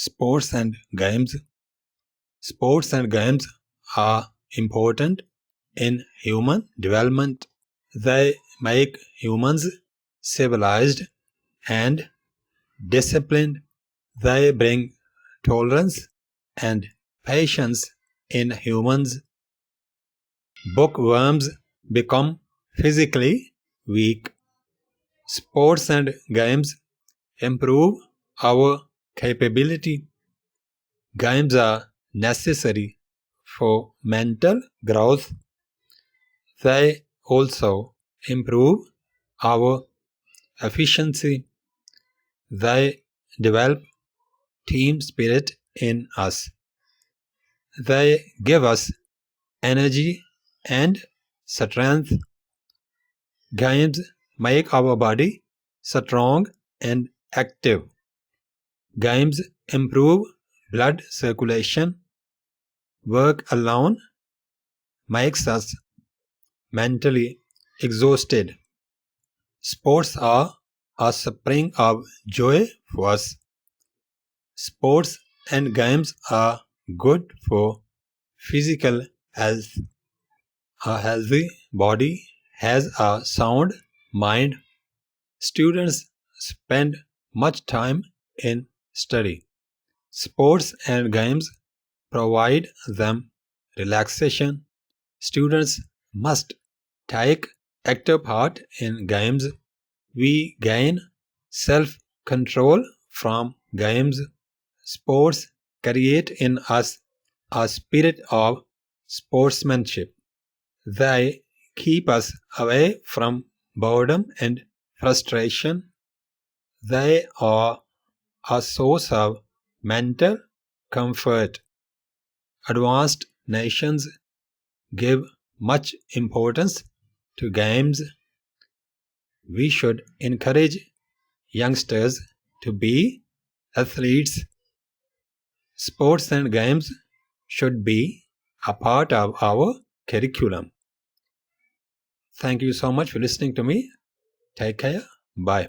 Sports and games. Sports and games are important in human development. They make humans civilized and disciplined. They bring tolerance and patience in humans. Bookworms become physically weak. Sports and games improve our capability. Games are necessary for mental growth. They also improve our efficiency. They develop team spirit in us. They give us energy and strength. Games make our body strong and active. Games improve blood circulation. Work alone makes us mentally exhausted. Sports are a spring of joy for us. Sports and games are good for physical health. A healthy body has a sound mind. Students spend much time in study. Sports and games provide them relaxation. Students must take active part in games. We gain self-control from games. Sports create in us a spirit of sportsmanship. They keep us away from boredom and frustration. They are a source of mental comfort. Advanced nations give much importance to games. We should encourage youngsters to be athletes. Sports and games should be a part of our curriculum. Thank you so much for listening to me. Take care. Bye.